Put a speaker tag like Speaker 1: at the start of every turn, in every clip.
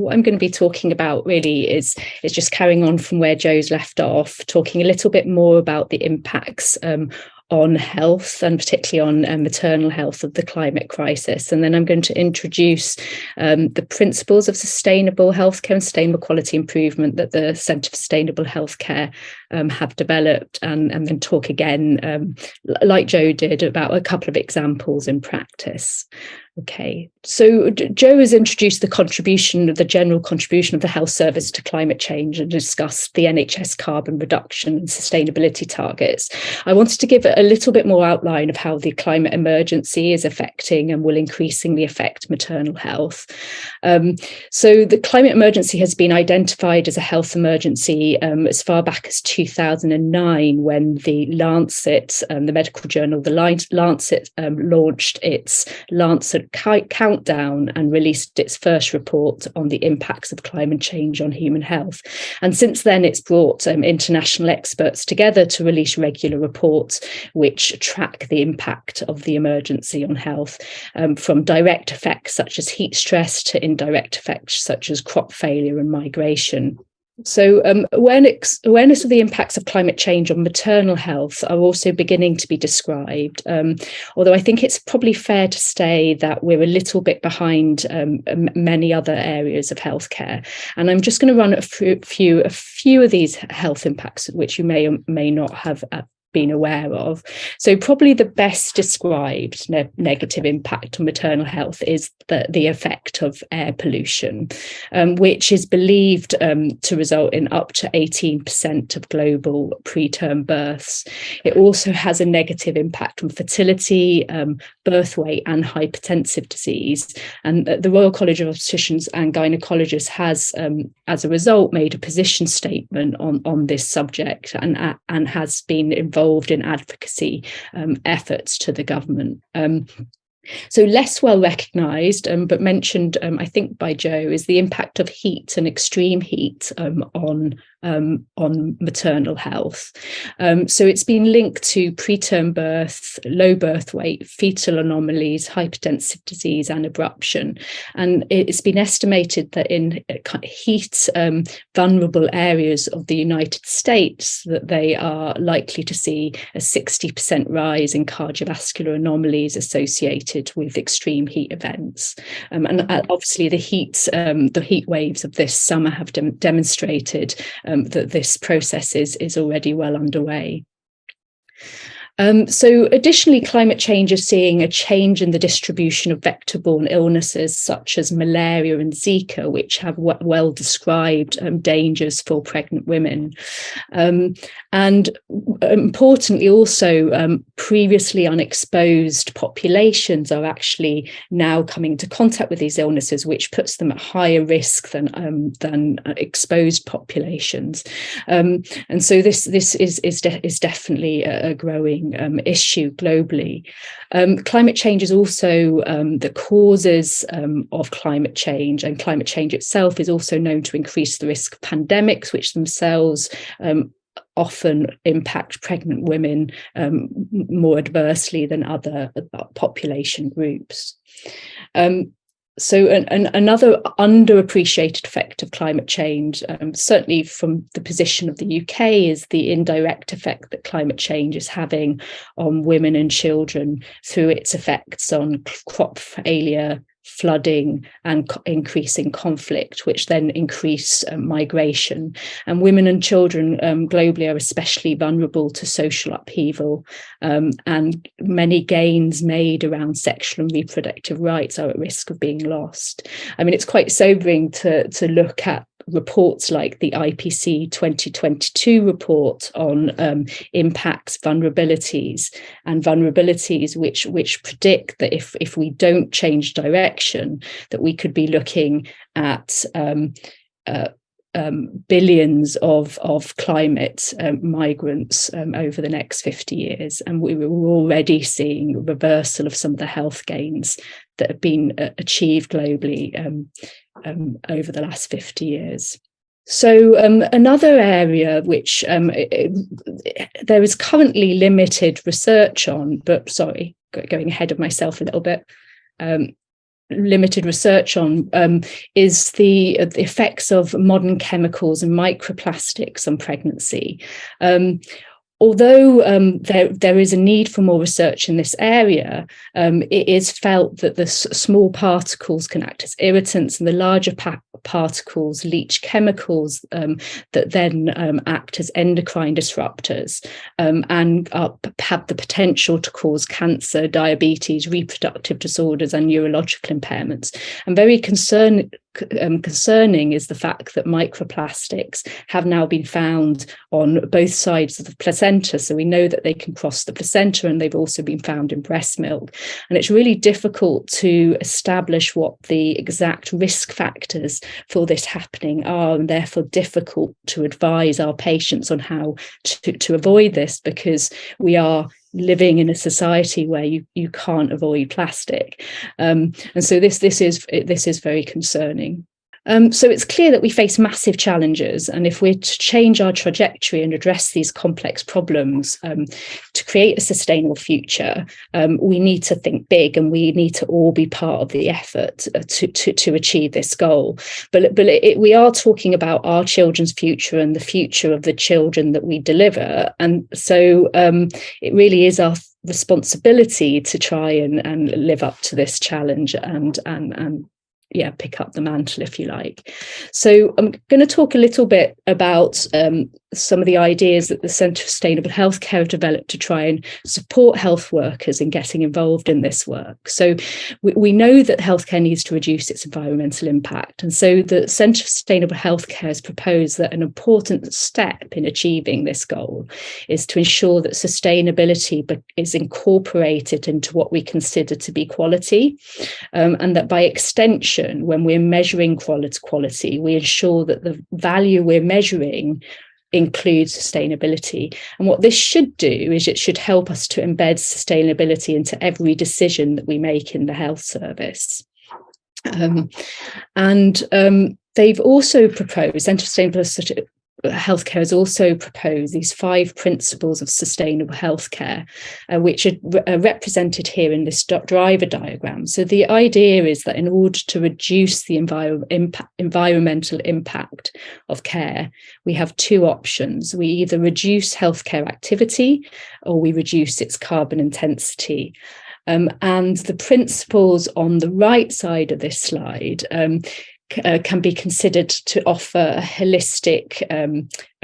Speaker 1: what I'm going to be talking about really is just carrying on from where Joe's left off, talking a little bit more about the impacts on health, and particularly on maternal health of the climate crisis. And then I'm going to introduce the principles of sustainable healthcare and sustainable quality improvement that the Centre for Sustainable Healthcare have developed, and then talk again, like Joe did, about a couple of examples in practice. Okay, so Joe has introduced the general contribution of the health service to climate change and discussed the NHS carbon reduction and sustainability targets. I wanted to give a little bit more outline of how the climate emergency is affecting and will increasingly affect maternal health. So the climate emergency has been identified as a health emergency as far back as 2009, when the Lancet, the medical journal, the Lancet launched its Lancet Countdown and released its first report on the impacts of climate change on human health. And since then, it's brought international experts together to release regular reports which track the impact of the emergency on health, from direct effects such as heat stress to indirect effects such as crop failure and migration. So awareness of the impacts of climate change on maternal health are also beginning to be described, although I think it's probably fair to say that we're a little bit behind many other areas of healthcare. And I'm just going to run a few of these health impacts which you may or may not have been aware of. So probably the best described negative impact on maternal health is the effect of air pollution, which is believed to result in up to 18% of global preterm births. It also has a negative impact on fertility, birth weight and hypertensive disease. And the Royal College of Obstetricians and Gynecologists has, as a result, made a position statement on this subject and has been involved in advocacy efforts to the government. So less well recognised, but mentioned, I think, by Joe, is the impact of heat and extreme heat on maternal health. So it's been linked to preterm birth, low birth weight, fetal anomalies, hypertensive disease and abruption. And it's been estimated that in heat vulnerable areas of the United States, that they are likely to see a 60% rise in cardiovascular anomalies associated with extreme heat events. And obviously the heat waves of this summer have demonstrated that this process is already well underway. So additionally, climate change is seeing a change in the distribution of vector-borne illnesses such as malaria and Zika, which have well described dangers for pregnant women. And importantly, also, previously unexposed populations are actually now coming into contact with these illnesses, which puts them at higher risk than exposed populations. And so this is definitely a growing issue globally. Climate change is also the causes of climate change, and climate change itself is also known to increase the risk of pandemics, which themselves often impact pregnant women more adversely than other population groups. So another underappreciated effect of climate change, certainly from the position of the UK, is the indirect effect that climate change is having on women and children through its effects on crop failure, flooding and increasing conflict, which then increase migration. And women and children globally are especially vulnerable to social upheaval, and many gains made around sexual and reproductive rights are at risk of being lost. I mean, it's quite sobering to look at reports like the IPC 2022 report on impacts, vulnerabilities which predict that if we don't change direction, that we could be looking at billions of climate migrants over the next 50 years. And we were already seeing a reversal of some of the health gains that have been achieved globally over the last 50 years. So another area which there is currently limited research on, but sorry, going ahead of myself a little bit. limited research on is the effects of modern chemicals and microplastics on pregnancy. Although there is a need for more research in this area, it is felt that the small particles can act as irritants, and the larger particles leach chemicals that then act as endocrine disruptors and have the potential to cause cancer, diabetes, reproductive disorders, and neurological impairments. And very concerning is the fact that microplastics have now been found on both sides of the placenta. So we know that they can cross the placenta, and they've also been found in breast milk. And it's really difficult to establish what the exact risk factors for this happening are, and therefore difficult to advise our patients on how to avoid this, because we are living in a society where you can't avoid plastic, and so this is very concerning. So it's clear that we face massive challenges, and if we're to change our trajectory and address these complex problems to create a sustainable future, we need to think big, and we need to all be part of the effort to achieve this goal. But we are talking about our children's future and the future of the children that we deliver, and so it really is our responsibility to try and live up to this challenge and pick up the mantle, if you like. So I'm going to talk a little bit about some of the ideas that the Centre for Sustainable Healthcare have developed to try and support health workers in getting involved in this work. So we know that healthcare needs to reduce its environmental impact. And so the Centre for Sustainable Healthcare has proposed that an important step in achieving this goal is to ensure that sustainability is incorporated into what we consider to be quality, and that by extension, when we're measuring quality, we ensure that the value we're measuring includes sustainability. And what this should do is it should help us to embed sustainability into every decision that we make in the health service. They've also proposed, Centre for Sustainable Healthcare has also proposed these 5 principles of sustainable healthcare, which are represented here in this driver diagram. So the idea is that in order to reduce the environmental impact of care, we have 2 options. We either reduce healthcare activity, or we reduce its carbon intensity. And the principles on the right side of this slide can be considered to offer a holistic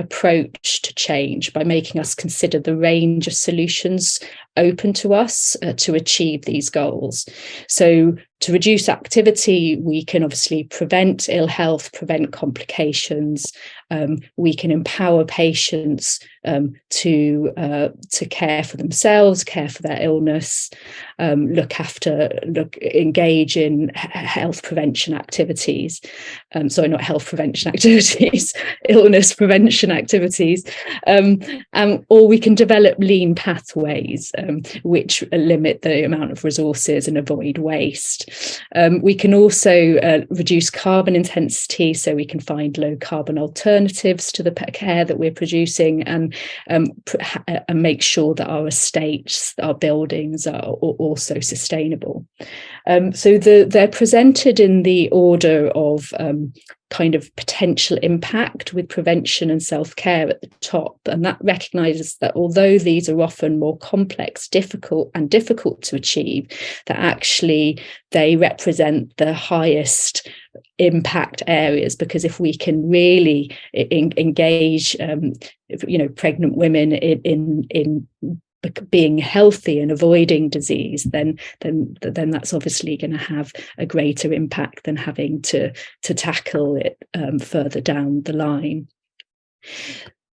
Speaker 1: approach to change by making us consider the range of solutions open to us to achieve these goals. So to reduce activity, we can obviously prevent ill health, prevent complications. We can empower patients to care for themselves, care for their illness, engage in health prevention activities. Not health prevention activities, illness prevention activities. Or we can develop lean pathways, which limit the amount of resources and avoid waste. We can also reduce carbon intensity, so we can find low carbon alternatives to the care that we're producing, and make sure that our estates, our buildings are also sustainable. So they're presented in the order of kind of potential impact, with prevention and self-care at the top, and that recognises that although these are often more complex, difficult to achieve, that actually they represent the highest impact areas, because if we can really engage pregnant women in being healthy and avoiding disease, then that's obviously going to have a greater impact than having to tackle it further down the line.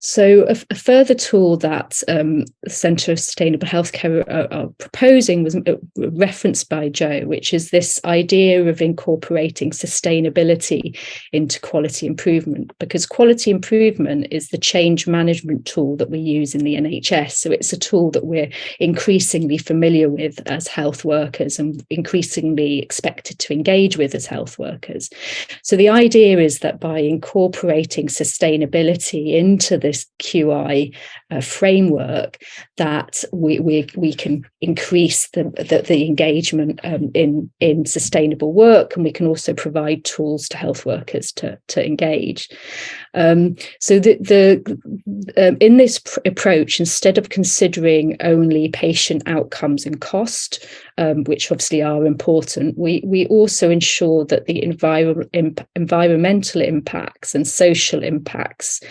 Speaker 1: So a further tool that the Centre for Sustainable Healthcare are proposing was referenced by Jo, which is this idea of incorporating sustainability into quality improvement, because quality improvement is the change management tool that we use in the NHS. So it's a tool that we're increasingly familiar with as health workers and increasingly expected to engage with as health workers. So the idea is that by incorporating sustainability into this QI framework, that we can increase the engagement in sustainable work, and we can also provide tools to health workers to engage. So in this approach, instead of considering only patient outcomes and cost, which obviously are important, we also ensure that the environmental impacts and social impacts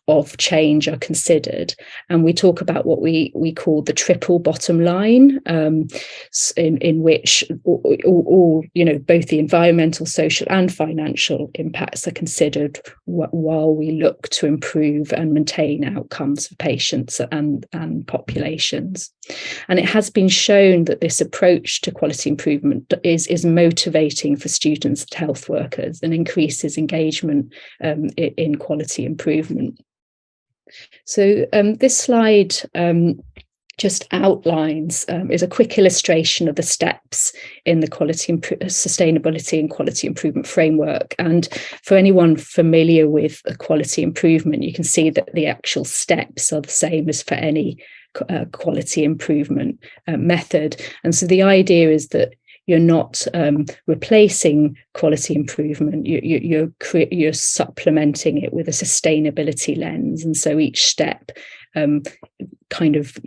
Speaker 1: of change are considered. And we talk about what we call the triple bottom line, in which all both the environmental, social and financial impacts are considered while we look to improve and maintain outcomes for patients and populations. And it has been shown that this approach to quality improvement is motivating for students and health workers and increases engagement in quality improvement. So this slide just outlines, is a quick illustration of the steps in the sustainability and quality improvement framework. And for anyone familiar with quality improvement, you can see that the actual steps are the same as for any quality improvement method. And so the idea is that you're not replacing quality improvement, you're supplementing it with a sustainability lens. And so each step kind of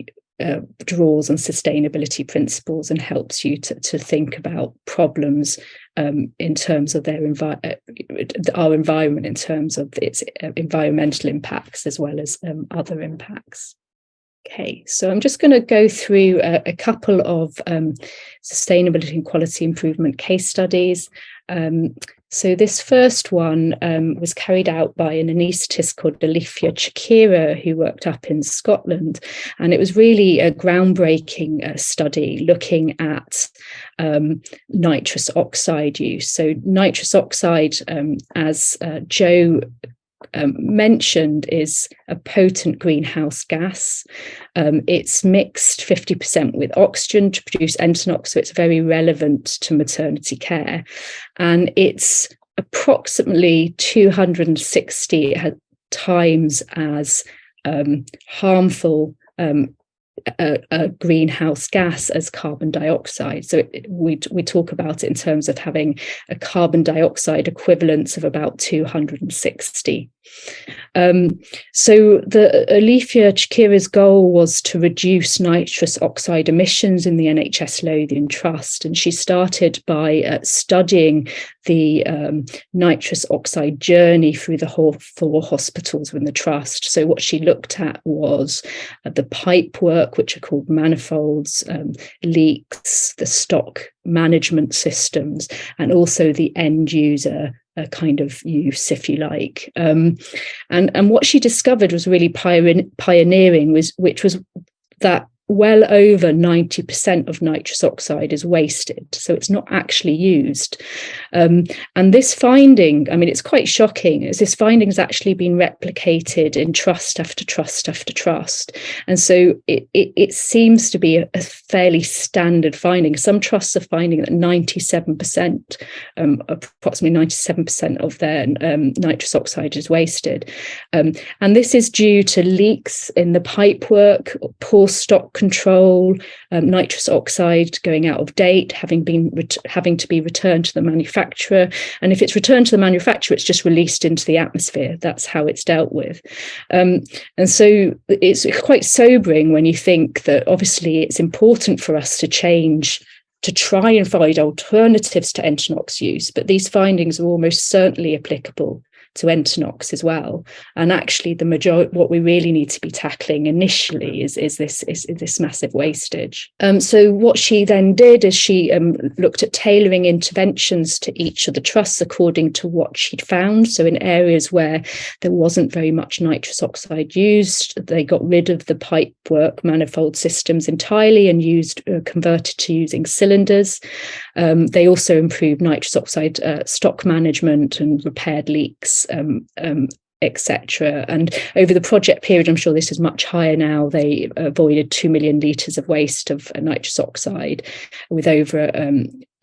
Speaker 1: draws on sustainability principles and helps you to think about problems in terms of our environment, in terms of its environmental impacts as well as other impacts. Okay, so I'm just going to go through a couple of sustainability and quality improvement case studies. So this first one was carried out by an anaesthetist called Alice Clack, who worked up in Scotland. And it was really a groundbreaking study looking at nitrous oxide use. So nitrous oxide, as Joe mentioned, is a potent greenhouse gas. It's mixed 50% with oxygen to produce entonox, so it's very relevant to maternity care. And it's approximately 260 times as harmful a greenhouse gas as carbon dioxide. So we talk about it in terms of having a carbon dioxide equivalence of about 260. So the Alicia Chikira's goal was to reduce nitrous oxide emissions in the NHS Lothian Trust, and she started by studying the nitrous oxide journey through the whole 4 hospitals within the trust. So what she looked at was the pipe work, which are called manifolds, leaks, the stock management systems, and also the end user kind of use, if you like. And what she discovered was really pioneering, which was that well over 90% of nitrous oxide is wasted, so it's not actually used. And this finding, I mean, it's quite shocking, as this finding has actually been replicated in trust after trust after trust. And so it seems to be a fairly standard finding. Some trusts are finding that 97%, approximately 97% of their nitrous oxide is wasted. And this is due to leaks in the pipework, poor stock control, nitrous oxide going out of date, having to be returned to the manufacturer. And if it's returned to the manufacturer, it's just released into the atmosphere. That's how it's dealt with. And so it's quite sobering when you think that obviously it's important for us to change, to try and find alternatives to entonox use, but these findings are almost certainly applicable to entonox as well. And actually the majority, what we really need to be tackling initially is this massive wastage. So what she then did is she looked at tailoring interventions to each of the trusts according to what she'd found. So in areas where there wasn't very much nitrous oxide used, they got rid of the pipework manifold systems entirely and converted to using cylinders. They also improved nitrous oxide stock management and repaired leaks, etc. And over the project period, I'm sure this is much higher now, they avoided 2 million litres of waste of nitrous oxide, with over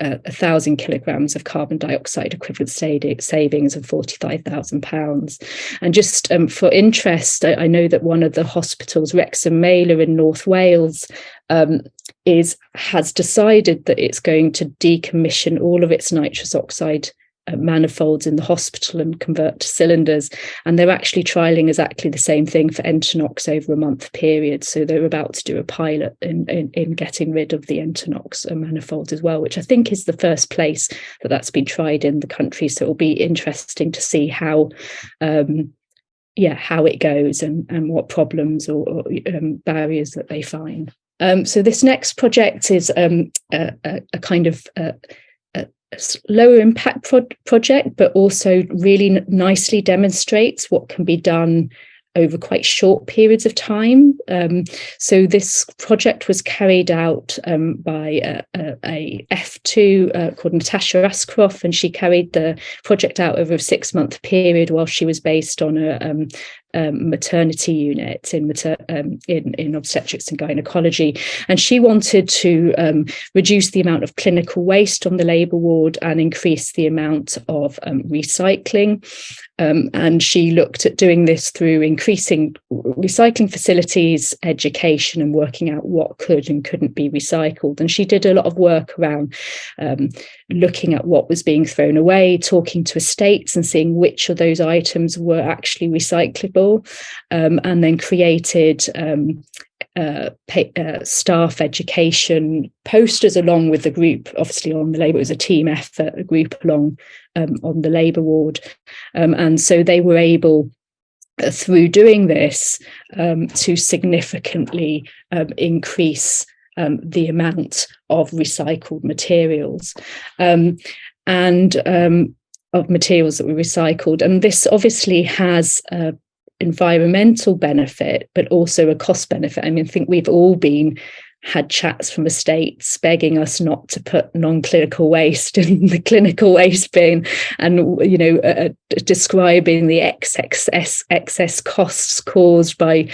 Speaker 1: 1,000 kilograms of carbon dioxide equivalent savings of £45,000. And just for interest, I know that one of the hospitals, Wrexham Mailer in North Wales, has decided that it's going to decommission all of its nitrous oxide manifolds in the hospital and convert to cylinders, and they're actually trialling exactly the same thing for Entonox over a month period. So they're about to do a pilot in getting rid of the Entonox manifolds as well, which I think is the first place that's been tried in the country. So it'll be interesting to see how it goes and what problems or barriers that they find. So this next project is a kind of lower impact project, but also really nicely demonstrates what can be done over quite short periods of time. So this project was carried out by a F2 called Natasha Askroff, and she carried the project out over a 6-month period while she was based on a maternity unit in obstetrics and gynecology. And she wanted to reduce the amount of clinical waste on the labour ward and increase the amount of recycling. And she looked at doing this through increasing recycling facilities, education, and working out what could and couldn't be recycled. And she did a lot of work around looking at what was being thrown away, talking to estates and seeing which of those items were actually recyclable, and then created staff education posters along with the group. Obviously on the labour, it was a team effort, a group along on the labour ward, and so they were able through doing this to significantly increase the amount of recycled materials and of materials that were recycled. And this obviously has environmental benefit, but also a cost benefit. I mean, I think we've all had chats from estates begging us not to put non-clinical waste in the clinical waste bin, and describing the excess costs caused by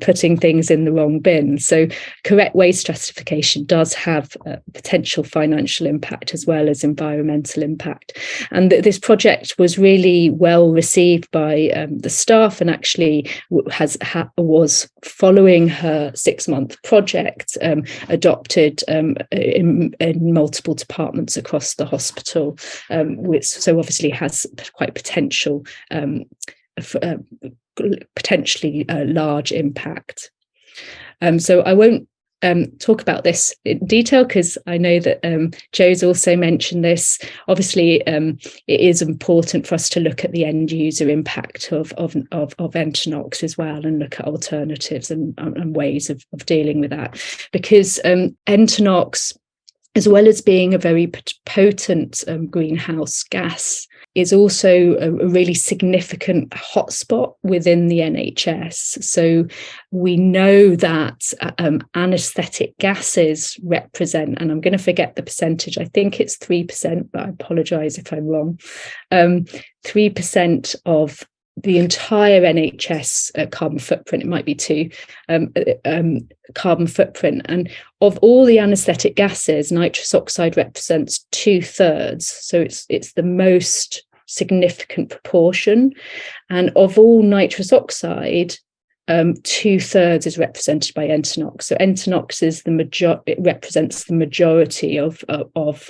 Speaker 1: putting things in the wrong bin. So correct waste stratification does have a potential financial impact as well as environmental impact. And this project was really well received by the staff, and actually was, following her 6-month project, adopted in multiple departments across the hospital, which so obviously has quite potential, potentially a large impact. So I won't talk about this in detail because I know that Joe's also mentioned this. Obviously, it is important for us to look at the end user impact of Entonox as well, and look at alternatives and ways of dealing with that, because Entonox, as well as being a very potent greenhouse gas, is also a really significant hotspot within the NHS. So we know that anaesthetic gases represent, and I'm going to forget the percentage, I think it's 3%, but I apologise if I'm wrong, 3% of the entire NHS carbon footprint. It might be 2 carbon footprint, and of all the anaesthetic gases, nitrous oxide represents 2/3. So it's the most significant proportion, and of all nitrous oxide, 2/3 is represented by Entonox. So Entonox is it represents the majority of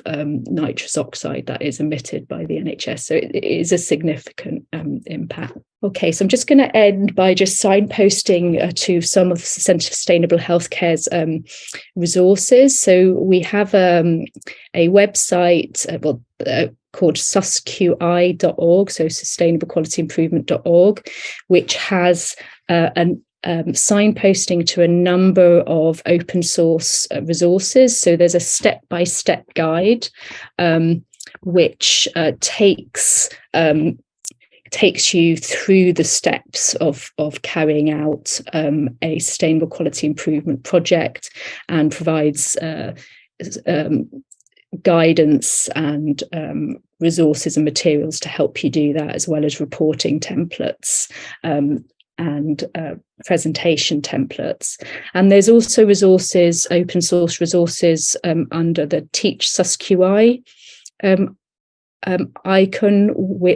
Speaker 1: nitrous oxide that is emitted by the NHS. So it is a significant impact. Okay, so I'm just going to end by just signposting to some of the Centre for Sustainable Healthcare's resources. So we have a website called susqi.org, so sustainablequalityimprovement.org, which has signposting to a number of open source resources. So there's a step-by-step guide which takes you through the steps of carrying out a sustainable quality improvement project, and provides guidance and resources and materials to help you do that, as well as reporting templates and presentation templates. And there's also resources, open source resources under the Teach SusQI icon,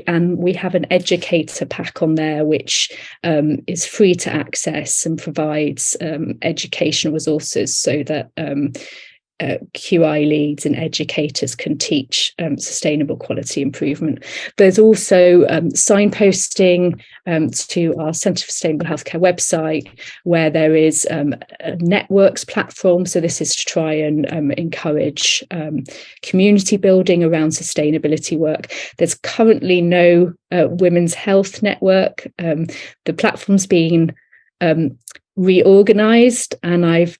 Speaker 1: and we have an educator pack on there which is free to access and provides educational resources so that QI leads and educators can teach sustainable quality improvement. There's also signposting to our Centre for Sustainable Healthcare website, where there is a networks platform. So this is to try and encourage community building around sustainability work. There's currently no women's health network. The platform's been reorganized, and I've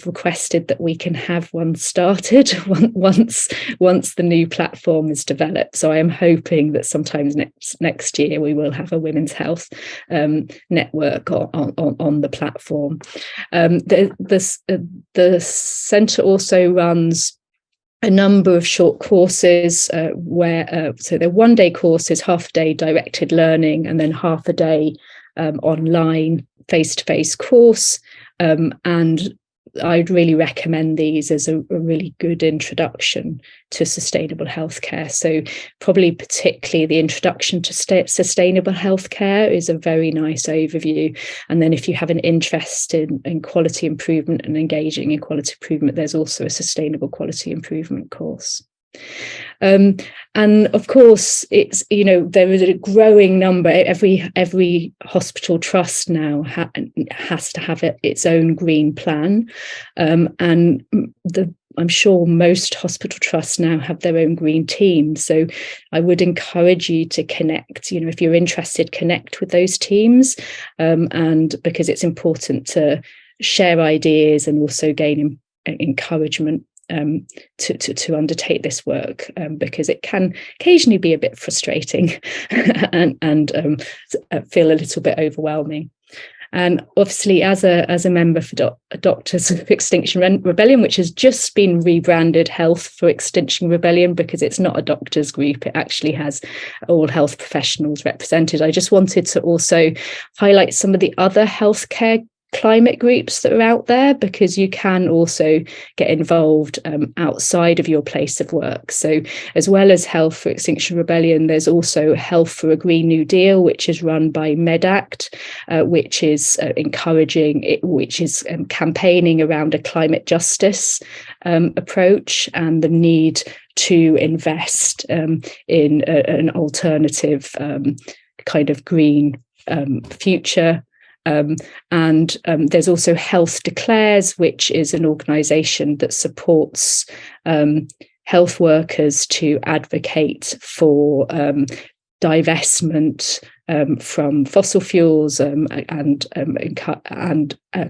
Speaker 1: requested that we can have one started once the new platform is developed. So I am hoping that sometimes next year we will have a women's health network on the platform. The centre also runs a number of short courses where so they're one-day courses, half a day directed learning, and then half a day online face-to-face course, and I'd really recommend these as a really good introduction to sustainable healthcare. So probably particularly the introduction to sustainable healthcare is a very nice overview. And then if you have an interest in quality improvement and engaging in quality improvement, there's also a sustainable quality improvement course. And of course, it's, there is a growing number. Every hospital trust now has to have its own green plan, and I'm sure most hospital trusts now have their own green team. So I would encourage you to connect. If you're interested, connect with those teams, and because it's important to share ideas and also gain encouragement to undertake this work, because it can occasionally be a bit frustrating and feel a little bit overwhelming. And obviously, as a member for Doctors for Extinction Rebellion, which has just been rebranded Health for Extinction Rebellion because it's not a doctors group, it actually has all health professionals represented. I just wanted to also highlight some of the other healthcare climate groups that are out there, because you can also get involved outside of your place of work. So as well as Health for Extinction Rebellion, there's also Health for a Green New Deal, which is run by MedAct, which is campaigning around a climate justice approach and the need to invest in an alternative kind of green future. And there's also Health Declares, which is an organisation that supports health workers to advocate for divestment from fossil fuels and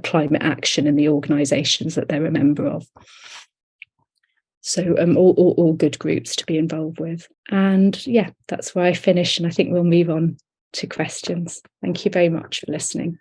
Speaker 1: climate action in the organisations that they're a member of. So all good groups to be involved with. And yeah, that's where I finish, and I think we'll move on to questions. Thank you very much for listening.